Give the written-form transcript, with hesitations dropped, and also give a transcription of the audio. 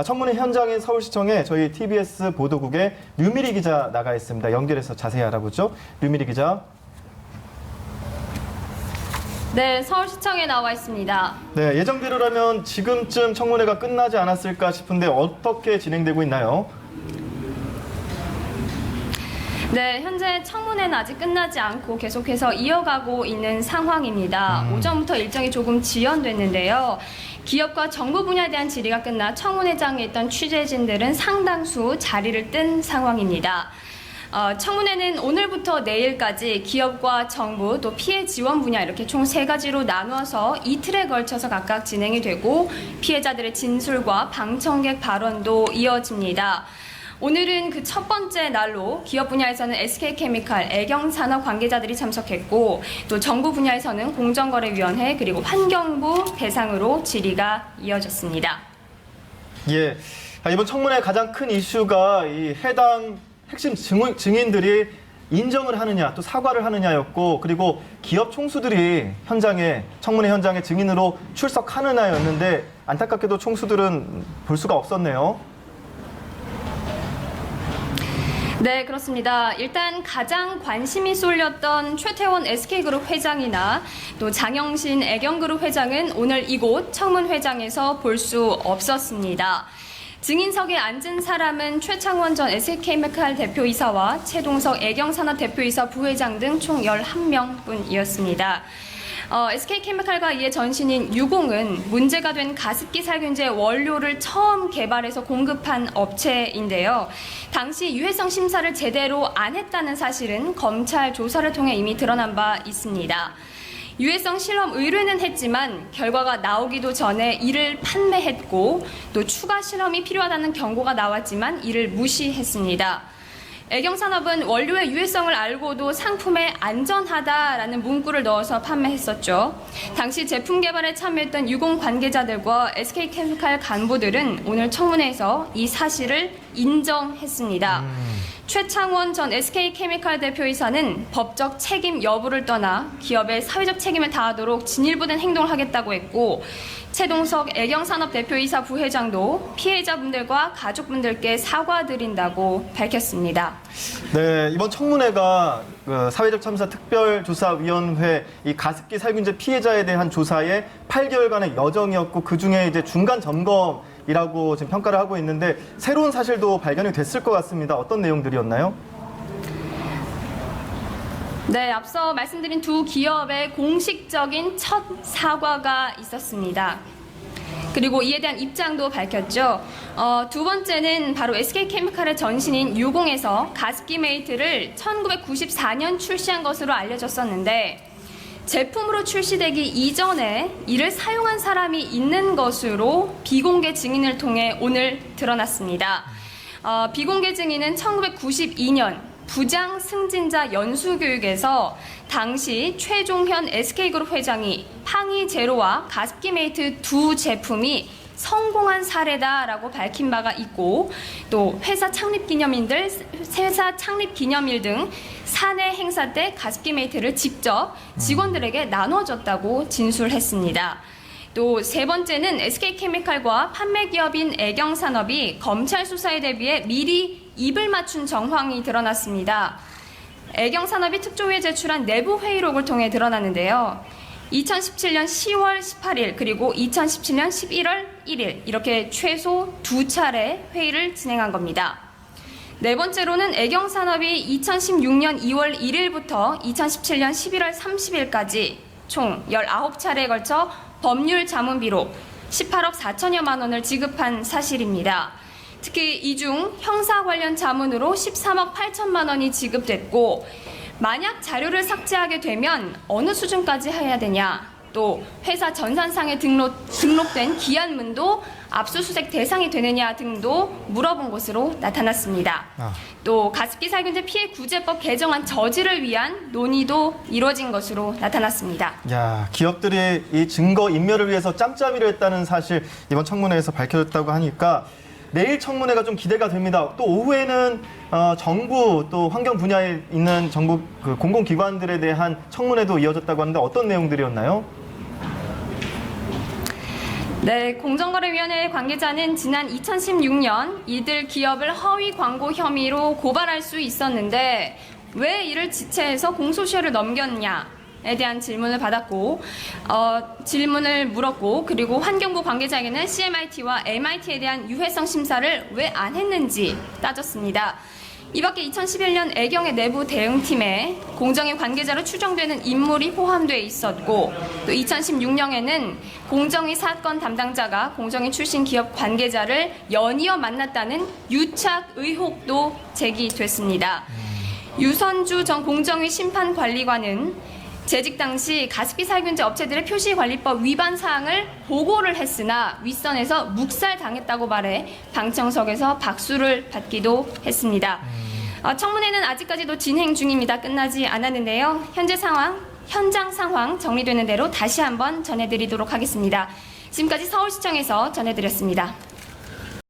청문회 현장인 서울시청에 저희 TBS 보도국의 류미리 기자 나가 있습니다. 연결해서 자세히 알아보죠. 류미리 기자. 네, 서울시청에 나와 있습니다. 네, 예정대로라면 지금쯤 청문회가 끝나지 않았을까 싶은데 어떻게 진행되고 있나요? 네, 현재 청문회는 아직 끝나지 않고 계속해서 이어가고 있는 상황입니다. 오전부터 일정이 조금 지연됐는데요. 기업과 정부 분야에 대한 질의가 끝나 청문회장에 있던 취재진들은 상당수 자리를 뜬 상황입니다. 청문회는 오늘부터 내일까지 기업과 정부 또 피해 지원 분야 이렇게 총 3가지로 나누어서 이틀에 걸쳐서 각각 진행이 되고 피해자들의 진술과 방청객 발언도 이어집니다. 오늘은 그 첫 번째 날로 기업 분야에서는 SK케미칼, 애경산업 관계자들이 참석했고 또 정부 분야에서는 공정거래위원회 그리고 환경부 대상으로 질의가 이어졌습니다. 예, 이번 청문회 가장 큰 이슈가 이 해당 핵심 증인들이 인정을 하느냐 또 사과를 하느냐였고 그리고 기업 총수들이 청문회 현장에 증인으로 출석하느냐였는데 안타깝게도 총수들은 볼 수가 없었네요. 네, 그렇습니다. 일단 가장 관심이 쏠렸던 최태원 SK그룹 회장이나 또 장영신 애경그룹 회장은 오늘 이곳 청문회장에서 볼 수 없었습니다. 증인석에 앉은 사람은 최창원 전 SK케미칼 대표이사와 최동석 애경산업 대표이사 부회장 등 총 11명뿐이었습니다. SK케미칼과 이에 전신인 유공은 문제가 된 가습기 살균제 원료를 처음 개발해서 공급한 업체인데요. 당시 유해성 심사를 제대로 안 했다는 사실은 검찰 조사를 통해 이미 드러난 바 있습니다. 유해성 실험 의뢰는 했지만 결과가 나오기도 전에 이를 판매했고 또 추가 실험이 필요하다는 경고가 나왔지만 이를 무시했습니다. 애경산업은 원료의 유해성을 알고도 상품에 안전하다라는 문구를 넣어서 판매했었죠. 당시 제품 개발에 참여했던 유공 관계자들과 SK케미칼 간부들은 오늘 청문회에서 이 사실을 인정했습니다. 최창원 전 SK케미칼 대표이사는 법적 책임 여부를 떠나 기업의 사회적 책임을 다하도록 진일보된 행동을 하겠다고 했고 최동석 애경산업 대표이사 부회장도 피해자분들과 가족분들께 사과드린다고 밝혔습니다. 네, 이번 청문회가 사회적 참사 특별조사위원회 이 가습기 살균제 피해자에 대한 조사의 8개월간의 여정이었고 그 중에 이제 중간 점검이라고 지금 평가를 하고 있는데 새로운 사실도 발견이 됐을 것 같습니다. 어떤 내용들이었나요? 네, 앞서 말씀드린 두 기업의 공식적인 첫 사과가 있었습니다. 그리고 이에 대한 입장도 밝혔죠. 두 번째는 바로 SK케미칼의 전신인 유공에서 가습기 메이트를 1994년 출시한 것으로 알려졌었는데 제품으로 출시되기 이전에 이를 사용한 사람이 있는 것으로 비공개 증인을 통해 오늘 드러났습니다. 비공개 증인은 1992년 부장 승진자 연수교육에서 당시 최종현 SK그룹 회장이 팡이 제로와 가습기 메이트 두 제품이 성공한 사례다라고 밝힌 바가 있고 또 회사 창립 기념일 등 사내 행사 때 가습기 메이트를 직접 직원들에게 나눠줬다고 진술했습니다. 또 세 번째는 SK케미칼과 판매 기업인 애경산업이 검찰 수사에 대비해 미리 입을 맞춘 정황이 드러났습니다. 애경산업이 특조위에 제출한 내부 회의록을 통해 드러났는데요. 2017년 10월 18일 그리고 2017년 11월 1일 이렇게 최소 2차례 회의를 진행한 겁니다. 네 번째로는 애경산업이 2016년 2월 1일부터 2017년 11월 30일까지 총 19차례에 걸쳐 법률 자문비로 18억 4천여만 원을 지급한 사실입니다. 특히 이 중 형사 관련 자문으로 13억 8천만 원이 지급됐고 만약 자료를 삭제하게 되면 어느 수준까지 해야 되냐 또 회사 전산상에 등록된 기한문도 압수수색 대상이 되느냐 등도 물어본 것으로 나타났습니다. 또 가습기 살균제 피해 구제법 개정안 저지를 위한 논의도 이루어진 것으로 나타났습니다. 야, 기업들이 이 증거 인멸을 위해서 짬짬이를 했다는 사실 이번 청문회에서 밝혀졌다고 하니까 내일 청문회가 좀 기대가 됩니다. 또 오후에는 정부 또 환경 분야에 있는 정부 공공기관들에 대한 청문회도 이어졌다고 하는데 어떤 내용들이었나요? 네, 공정거래위원회 관계자는 지난 2016년 이들 기업을 허위 광고 혐의로 고발할 수 있었는데 왜 이를 지체해서 공소시효를 넘겼냐에 대한 질문을 받았고 질문을 물었고 그리고 환경부 관계자에게는 CMIT와 MIT에 대한 유해성 심사를 왜 안 했는지 따졌습니다. 이 밖에 2011년 애경의 내부 대응팀에 공정위 관계자로 추정되는 인물이 포함되어 있었고 또 2016년에는 공정위 사건 담당자가 공정위 출신 기업 관계자를 연이어 만났다는 유착 의혹도 제기됐습니다. 유선주 전 공정위 심판관리관은 재직 당시 가습기 살균제 업체들의 표시관리법 위반 사항을 보고를 했으나 윗선에서 묵살당했다고 말해 방청석에서 박수를 받기도 했습니다. 청문회는 아직까지도 진행 중입니다. 끝나지 않았는데요. 현장 상황 정리되는 대로 다시 한번 전해드리도록 하겠습니다. 지금까지 서울시청에서 전해드렸습니다.